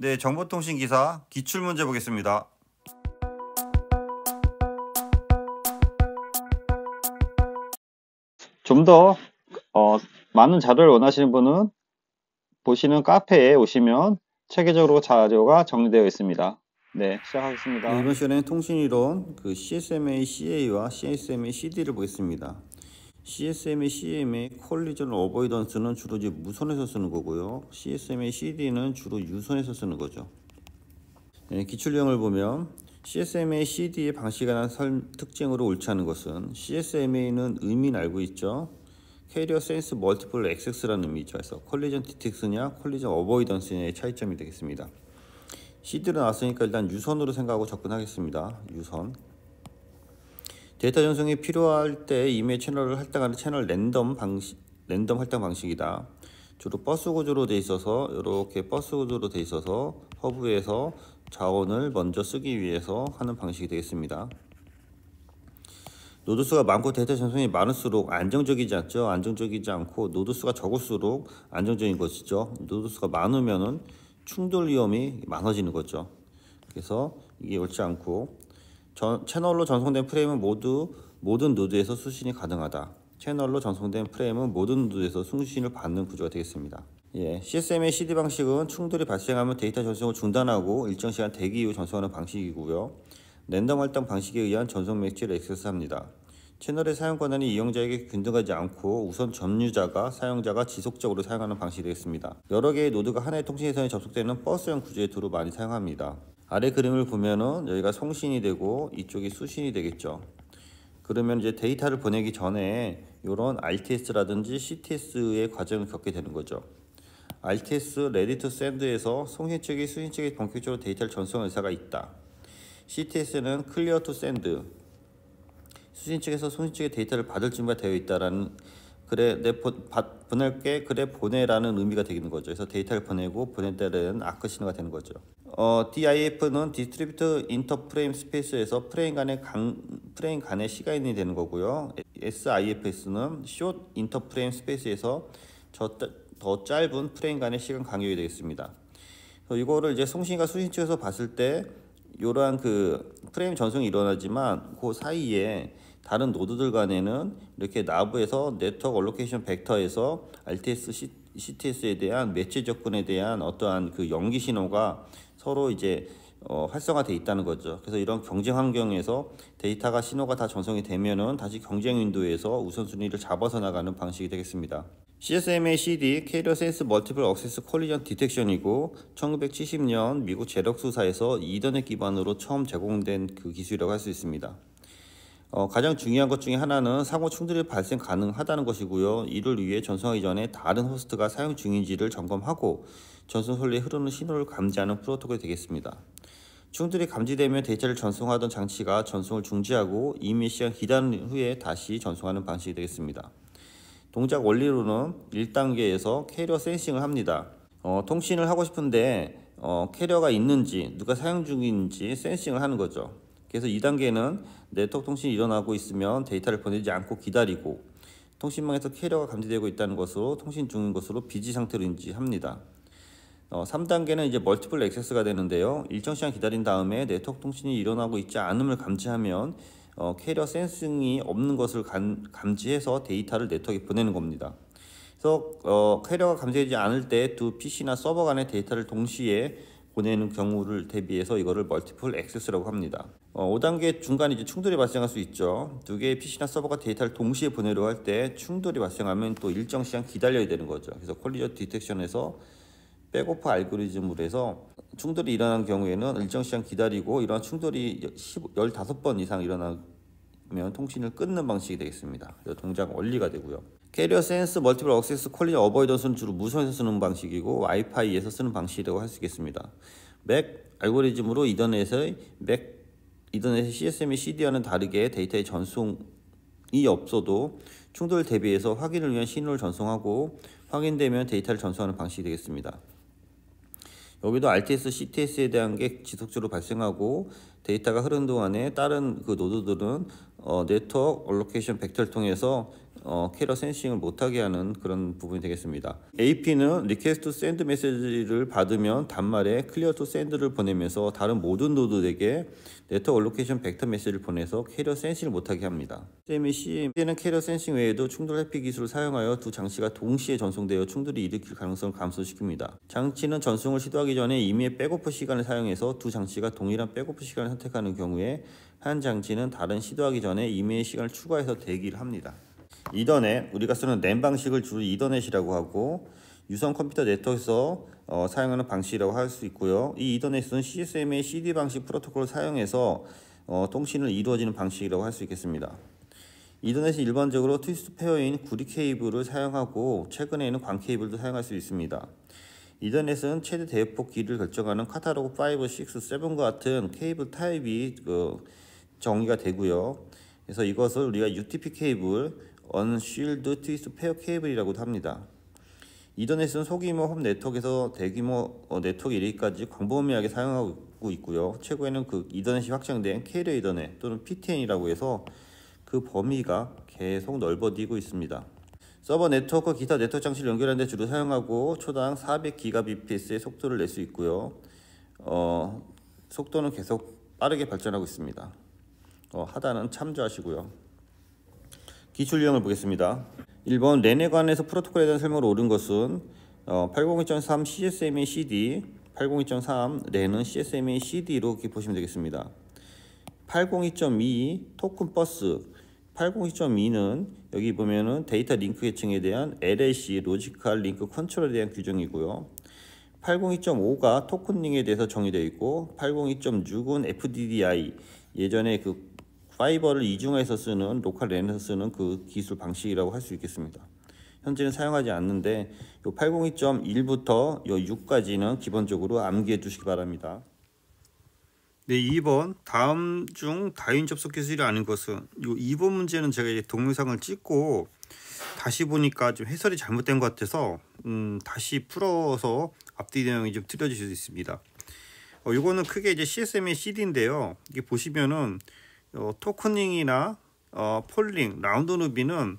네, 정보통신기사 기출문제 보겠습니다. 좀 더 많은 자료를 원하시는 분은 보시는 카페에 오시면 체계적으로 자료가 정리되어 있습니다. 네, 시작하겠습니다. 네, 이번 시간에는 통신이론 CSMA CA와 CSMA CD를 보겠습니다. CSMA CMA 콜리전 어보이던스는 주로 이제 무선에서 쓰는 거고요. CSMA CD는 주로 유선에서 쓰는 거죠. 네, 기출령을 보면 CSMA CD의 방식에 관한 특징으로 옳지 않은 것은 CSMA는 의미는 알고 있죠. 캐리어 센스 멀티플 액세스라는 의미죠. 그래서 콜리전 디텍스냐 콜리전 어보이던스냐의 차이점이 되겠습니다. CD로 나왔으니까 일단 유선으로 생각하고 접근하겠습니다. 유선. 데이터 전송이 필요할 때 이메일 채널을 할당하는 채널 랜덤 할당 방식이다. 주로 버스 구조로 돼 있어서 이렇게 버스 구조로 돼 있어서 허브에서 자원을 먼저 쓰기 위해서 하는 방식이 되겠습니다. 노드수가 많고 데이터 전송이 많을수록 안정적이지 않죠. 안정적이지 않고 노드수가 적을수록 안정적인 것이죠. 노드수가 많으면은 충돌 위험이 많아지는 거죠. 그래서 이게 옳지 않고 채널로 전송된 프레임은 모든 노드에서 수신이 가능하다. 채널로 전송된 프레임은 모든 노드에서 수신을 받는 구조가 되겠습니다. CSMA CD 방식은 충돌이 발생하면 데이터 전송을 중단하고 일정 시간 대기 이후 전송하는 방식이고요. 랜덤 할당 방식에 의한 전송 매치를 액세스합니다. 채널의 사용 권한이 이용자에게 균등하지 않고 우선 점유자가 사용자가 지속적으로 사용하는 방식이 되겠습니다. 여러 개의 노드가 하나의 통신회선에 접속되는 버스형 구조의 주로 많이 사용합니다. 아래 그림을 보면은 여기가 송신이 되고 이쪽이 수신이 되겠죠. 그러면 이제 데이터를 보내기 전에 이런 RTS라든지 CTS의 과정을 겪게 되는 거죠. RTS, Ready to Send에서 송신 측이 수신 측에 본격적으로 데이터를 전송할 의사가 있다. CTS는 Clear to Send, 수신 측에서 송신 측의 데이터를 받을 준비가 되어 있다라는 보낼게 그래 보내라는 의미가 되는 거죠. 그래서 데이터를 보내고 보낼 때는 아크 신호가 되는 거죠. DIF는 Distributed Interframe Space에서 프레임 간의 시간이 되는 거고요. SIFS는 Short Interframe Space에서 더 짧은 프레임 간의 시간 간격이 되겠습니다. 이거를 이제 송신과 수신 측에서 봤을 때 이러한 그 프레임 전송이 일어나지만 그 사이에 다른 노드들 간에는 이렇게 나부에서 네트워크 얼로케이션 벡터에서 RTS, CTS에 대한 매체 접근에 대한 어떠한 그 연기 신호가 서로 이제 활성화되어 있다는 거죠. 그래서 이런 경쟁 환경에서 데이터가 신호가 다 전송이 되면은 다시 경쟁 윈도우에서 우선순위를 잡아서 나가는 방식이 되겠습니다. CSMA CD 캐리어 센스 멀티플 억세스 콜리전 디텍션이고 1970년 미국 제럭수사에서 이더넷 기반으로 처음 제공된 그 기술이라고 할 수 있습니다. 가장 중요한 것 중에 하나는 상호 충돌이 발생 가능하다는 것이고요. 이를 위해 전송하기 전에 다른 호스트가 사용 중인지를 점검하고 전송 선로에 흐르는 신호를 감지하는 프로토콜이 되겠습니다. 충돌이 감지되면 데이터를 전송하던 장치가 전송을 중지하고 이미 시간 기다린 후에 다시 전송하는 방식이 되겠습니다. 동작 원리로는 1단계에서 캐리어 센싱을 합니다. 통신을 하고 싶은데 캐리어가 있는지 누가 사용 중인지 센싱을 하는 거죠. 그래서 2단계는 네트워크 통신이 일어나고 있으면 데이터를 보내지 않고 기다리고 통신망에서 캐리어가 감지되고 있다는 것으로 통신 중인 것으로 비지 상태로 인지합니다. 3단계는 이제 멀티플 액세스가 되는데요. 일정 시간 기다린 다음에 네트워크 통신이 일어나고 있지 않음을 감지하면 캐리어 센싱이 없는 것을 감지해서 데이터를 네트워크에 보내는 겁니다. 그래서 캐리어가 감지되지 않을 때 두 PC나 서버 간의 데이터를 동시에 보내는 경우를 대비해서 이거를 멀티플 액세스라고 합니다. 5단계 중간에 이제 충돌이 발생할 수 있죠. 두 개의 PC나 서버가 데이터를 동시에 보내려고 할 때 충돌이 발생하면 또 일정 시간 기다려야 되는 거죠. 그래서 콜리전 디텍션에서 백오프 알고리즘으로 해서 충돌이 일어난 경우에는 일정 시간 기다리고 이러한 충돌이 15번 이상 일어나면 통신을 끊는 방식이 되겠습니다. 그래서 동작 원리가 되고요. 캐리어 센스 멀티플 억세스 콜리전 어보이던스는 주로 무선에서 쓰는 방식이고 와이파이에서 쓰는 방식이라고 할 수 있겠습니다. 맥 알고리즘으로 이더넷의 CSMA CD와는 다르게 데이터의 전송이 없어도 충돌 대비해서 확인을 위한 신호를 전송하고 확인되면 데이터를 전송하는 방식이 되겠습니다. 여기도 RTS, CTS에 대한 게 지속적으로 발생하고 데이터가 흐르는 동안에 다른 그 노드들은 네트워크 얼로케이션 벡터를 통해서 캐리어 센싱을 못하게 하는 그런 부분이 되겠습니다. AP는 Request to Send 메시지를 받으면 단말에 Clear to Send를 보내면서 다른 모든 노드에게 네트워크 얼로케이션 벡터 메시지를 보내서 캐리어 센싱을 못하게 합니다. CMEC는 캐리어 센싱 외에도 충돌 회피 기술을 사용하여 두 장치가 동시에 전송되어 충돌이 일으킬 가능성을 감소시킵니다. 장치는 전송을 시도하기 전에 임의의 백오프 시간을 사용해서 두 장치가 동일한 백오프 시간을 선택하는 경우에 한 장치는 다른 시도하기 전에 임의의 시간을 추가해서 대기를 합니다. 이더넷, 우리가 쓰는 랜 방식을 주로 이더넷이라고 하고 유선 컴퓨터 네트워크에서 사용하는 방식이라고 할 수 있고요. 이 이더넷은 CSMA CD 방식 프로토콜을 사용해서 통신을 이루어지는 방식이라고 할 수 있겠습니다. 이더넷은 일반적으로 트위스트 페어인 구리 케이블을 사용하고 최근에는 광 케이블도 사용할 수 있습니다. 이더넷은 최대 대역폭 길이를 결정하는 카탈로그 5, 6, 7과 같은 케이블 타입이 정의가 되고요. 그래서 이것을 우리가 UTP 케이블, Unshielded Twist Pair 케이블이라고도 합니다. 이더넷은 소규모 홈 네트워크에서 대규모 네트워크 이르기까지 광범위하게 사용하고 있고요. 최고에는 그 이더넷이 확장된 캐리어 이더넷 또는 PTN이라고 해서 그 범위가 계속 넓어지고 있습니다. 서버 네트워크 기타 네트워크 장치를 연결하는 데 주로 사용하고 초당 400GBps의 속도를 낼 수 있고요. 속도는 계속 빠르게 발전하고 있습니다. 하단은 참조하시고요. 기출 유형을 보겠습니다. 1번 랜에 관해서 프로토콜에 대한 설명을 옳은 것은 802.3 CSMA CD, 802.3 랜은 CSMA CD로 이렇게 보시면 되겠습니다. 802.2 토큰 버스, 802.2는 여기 보면은 데이터 링크 계층에 대한 LLC 로지컬 링크 컨트롤에 대한 규정이고요. 802.5가 토큰링에 대해서 정의되어 있고 802.6은 FDDI 예전에 그 파이버를 이중화해서 쓰는 로컬 랜에서 쓰는 그 기술 방식이라고 할 수 있겠습니다. 현재는 사용하지 않는데 요 802.1부터 요 6까지는 기본적으로 암기해 주시기 바랍니다. 네, 2번 다음 중 다윈 접속 기술이 아닌 것은 요 2번 문제는 제가 이제 동영상을 찍고 다시 보니까 좀 해설이 잘못된 것 같아서 다시 풀어서 앞뒤 내용이 좀 틀려질 수 있습니다. 요거는 크게 이제 CSMA CD인데요. 이게 보시면은 토크닝이나 폴링, 라운드 누비는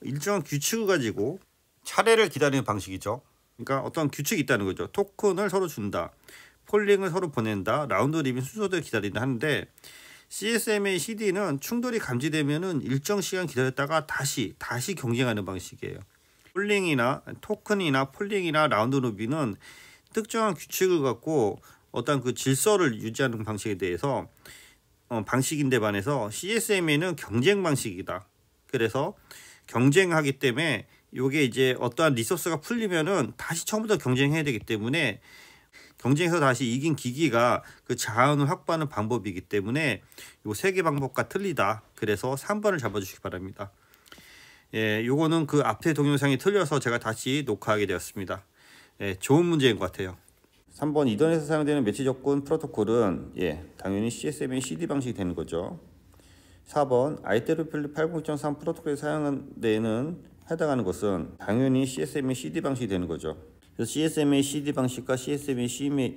일정한 규칙을 가지고 차례를 기다리는 방식이죠. 그러니까 어떤 규칙이 있다는 거죠. 토큰을 서로 준다, 폴링을 서로 보낸다, 라운드 누비 순서대로 기다린다 하는데 CSMA CD는 충돌이 감지되면은 일정 시간 기다렸다가 다시 경쟁하는 방식이에요. 폴링이나 토큰이나 폴링이나 라운드 누비는 특정한 규칙을 갖고 어떤 그 질서를 유지하는 방식에 대해서 방식인데 반해서 CSMA는 경쟁 방식이다. 그래서 경쟁하기 때문에 이게 이제 어떠한 리소스가 풀리면은 다시 처음부터 경쟁해야 되기 때문에 경쟁에서 다시 이긴 기기가 그 자원을 확보하는 방법이기 때문에 요 세 개 방법과 틀리다. 그래서 3번을 잡아주시기 바랍니다. 예, 요거는 그 앞에 동영상이 틀려서 제가 다시 녹화하게 되었습니다. 예, 좋은 문제인 것 같아요. 3번 이더넷에서 사용되는 매치 접근 프로토콜은 당연히 CSMA CD 방식이 되는 거죠. 4번 IEEE 802.3 프로토콜에 사용되는 해당하는 것은 당연히 CSMA CD 방식이 되는 거죠. 그래서 CSMA CD 방식과 CSMA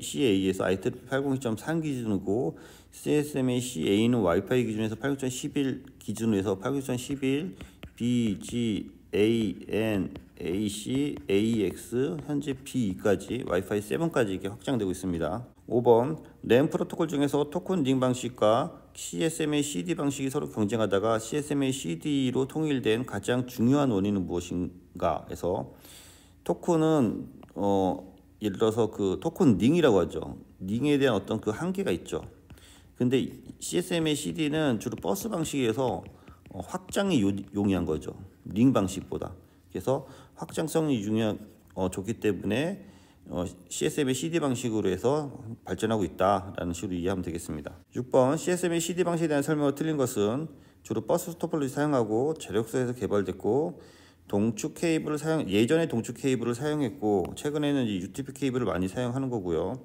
CA에서 IEEE 802.3 기준이고 CSMA CA는 와이파이 기준에서 802.11 기준으로 해서 802.11 B, G, A, N, AC, AX, 현재 B2까지 와이파이 7까지 이렇게 확장되고 있습니다. 5번 랜 프로토콜 중에서 토큰 링 방식과 CSMA CD 방식이 서로 경쟁하다가 CSMA CD로 통일된 가장 중요한 원인은 무엇인가 해서 토큰은 예를 들어서 그 토큰 링이라고 하죠. 링에 대한 어떤 그 한계가 있죠. 근데 CSMA CD는 주로 버스 방식에서 확장이 용이한 거죠. 링 방식보다. 그래서 확장성이 좋기 때문에 CSMA CD 방식으로 해서 발전하고 있다라는 식으로 이해하면 되겠습니다. 6번 CSMA CD 방식에 대한 설명을 틀린 것은 주로 버스 토폴로지 사용하고 제력소에서 개발됐고 예전에 동축 케이블을 사용했고 최근에는 UTP 케이블을 많이 사용하는 거고요.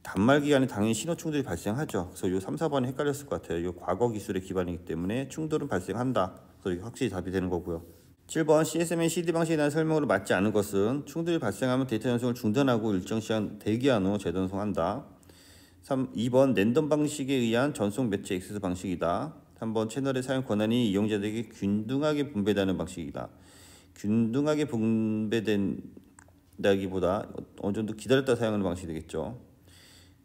단말 기간에 당연히 신호 충돌이 발생하죠. 그래서 요 3, 4번이 헷갈렸을 것 같아요. 요 과거 기술의 기반이기 때문에 충돌은 발생한다. 그래서 이게 확실히 답이 되는 거고요. 7번 CSMA CD 방식에 대한 설명으로 맞지 않은 것은 충돌이 발생하면 데이터 전송을 중단하고 일정 시간 대기한 후 재전송한다. 2번 랜덤 방식에 의한 전송 매치 액세스 방식이다. 3번 채널의 사용 권한이 이용자들에게 균등하게 분배되는 방식이다. 균등하게 분배된다기보다 어느 정도 기다렸다 사용하는 방식이 되겠죠.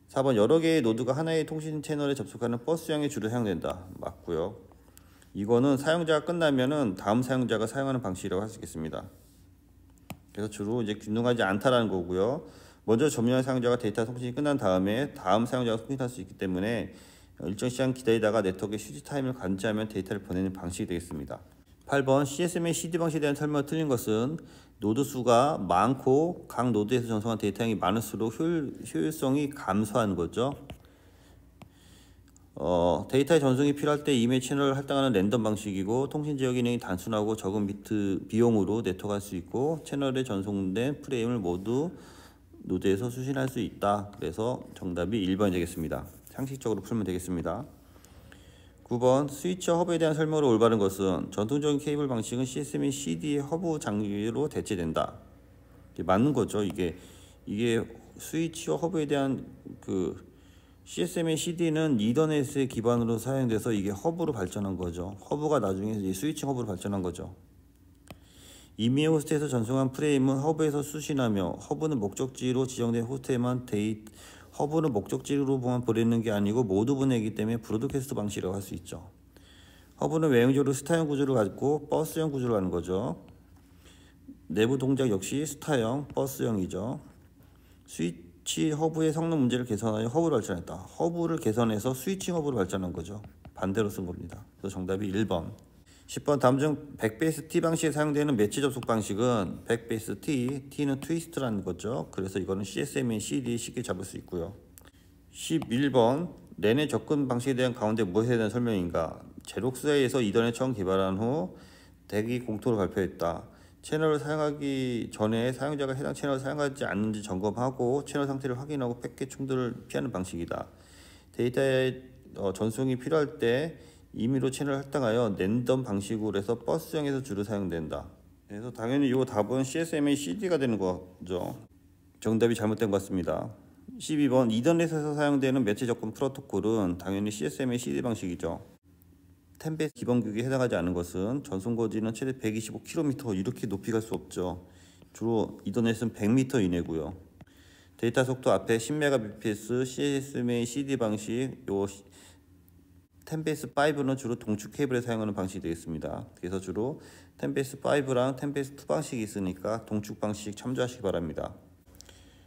4번 여러 개의 노드가 하나의 통신 채널에 접속하는 버스형의 주로 사용된다. 맞고요. 이거는 사용자가 끝나면은 다음 사용자가 사용하는 방식이라고 할 수 있겠습니다. 그래서 주로 이제 균등하지 않다라는 거고요. 먼저 점유한 사용자가 데이터 통신이 끝난 다음에 다음 사용자가 통신할 수 있기 때문에 일정 시간 기다리다가 네트워크의 휴지 타임을 감지하면 데이터를 보내는 방식이 되겠습니다. 8번 CSMA CD 방식에 대한 설명을 틀린 것은 노드 수가 많고 각 노드에서 전송한 데이터 양이 많을수록 효율성이 감소하는 거죠. 데이터의 전송이 필요할 때 이메일 채널을 할당하는 랜덤 방식이고 통신 지역 기능이 단순하고 적은 비트 비용으로 네트워크할 수 있고 채널에 전송된 프레임을 모두 노드에서 수신할 수 있다. 그래서 정답이 1번이 되겠습니다. 상식적으로 풀면 되겠습니다. 9번 스위처 허브에 대한 설명으로 올바른 것은 전통적인 케이블 방식은 CSMA CD의 허브 장비로 대체된다. 맞는 거죠. 이게 스위처 허브에 대한 CSMA CD는 이더넷의 기반으로 사용돼서 이게 허브로 발전한 거죠. 허브가 나중에 이제 스위칭 허브로 발전한 거죠. 이미 호스트에서 전송한 프레임은 허브에서 수신하며 허브는 목적지로 지정된 호스트에만 허브는 목적지로만 보내는 게 아니고 모두 보내기 때문에 브로드캐스트 방식이라고 할 수 있죠. 허브는 외형적으로 스타형 구조를 갖고 버스형 구조를 하는 거죠. 내부 동작 역시 스타형, 버스형이죠. 스위치 허브의 성능 문제를 개선하여 허브를 발전했다. 허브를 개선해서 스위칭 허브를 발전한 거죠. 반대로 쓴 겁니다. 그래서 정답이 1번. 10번 다음 중 백베이스 T 방식에 사용되는 매치 접속 방식은 백베이스 T, T는 트위스트라는 거죠. 그래서 이거는 CSMA CD 쉽게 잡을 수 있고요. 11번 랜의 접근 방식에 대한 가운데 무엇에 대한 설명인가? 제록스에서 이더넷 처음 개발한 후 대기 공통으로 발표했다. 채널을 사용하기 전에 사용자가 해당 채널을 사용하지 않는지 점검하고 채널 상태를 확인하고 패킷 충돌을 피하는 방식이다. 데이터의 전송이 필요할 때 임의로 채널을 할당하여 랜덤 방식으로 해서 버스형에서 주로 사용된다. 그래서 당연히 이 답은 CSMA CD가 되는 거죠. 정답이 잘못된 것 같습니다. 12번 이더넷에서 사용되는 매체 접근 프로토콜은 당연히 CSMA CD 방식이죠. 10베이스 기본 규격에 해당하지 않은 것은 전송 거리는 최대 125km 이렇게 높이 갈 수 없죠. 주로 이더넷은 100m 이내고요. 데이터 속도 앞에 10Mbps CSMA CD 방식 10베이스5는 주로 동축 케이블에 사용하는 방식이 되겠습니다. 그래서 주로 10베이스5랑 10베이스2 방식이 있으니까 동축 방식 참조하시기 바랍니다.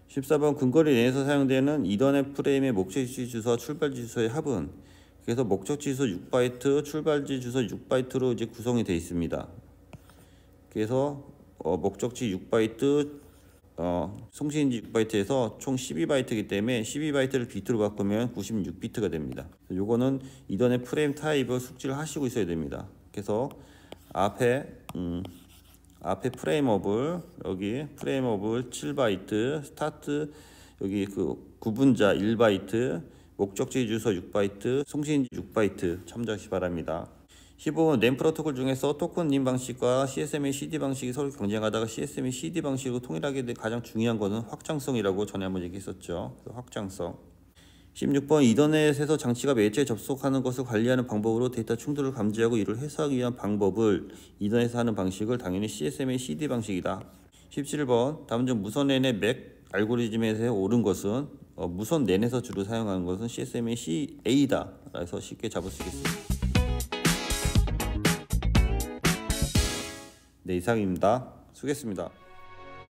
14번 근거리 내에서 사용되는 이더넷 프레임의 목적지 주소와 출발지 주소의 합은 그래서 목적지 주소 6바이트, 출발지 주소 6바이트로 이제 구성이 되어 있습니다. 그래서 목적지 6바이트, 송신지 6바이트에서 총 12바이트이기 때문에 12바이트를 비트로 바꾸면 96비트가 됩니다. 요거는 이더넷 프레임 타입을 숙지를 하시고 있어야 됩니다. 그래서 앞에 프레임업을 여기 프레임업을 7바이트, 스타트 여기 구분자 1바이트, 목적지 주소 6바이트, 송신지 6바이트 참조하시기 바랍니다. 15번 랜 프로토콜 중에서 토큰 님 방식과 CSMA CD 방식이 서로 경쟁하다가 CSMA CD 방식으로 통일하게 된 가장 중요한 것은 확장성이라고 전에 한번 얘기했었죠. 확장성. 16번 이더넷에서 장치가 매체에 접속하는 것을 관리하는 방법으로 데이터 충돌을 감지하고 이를 해소하기 위한 방법을 이더넷에서 하는 방식을 당연히 CSMA CD 방식이다. 17번 다음 중 무선 랜의 맥 알고리즘에서 옳은 것은 무선 랜에서 주로 사용하는 것은 CSMA CA다. 그래서 쉽게 잡을 수 있겠습니다. 네, 이상입니다. 수고했습니다.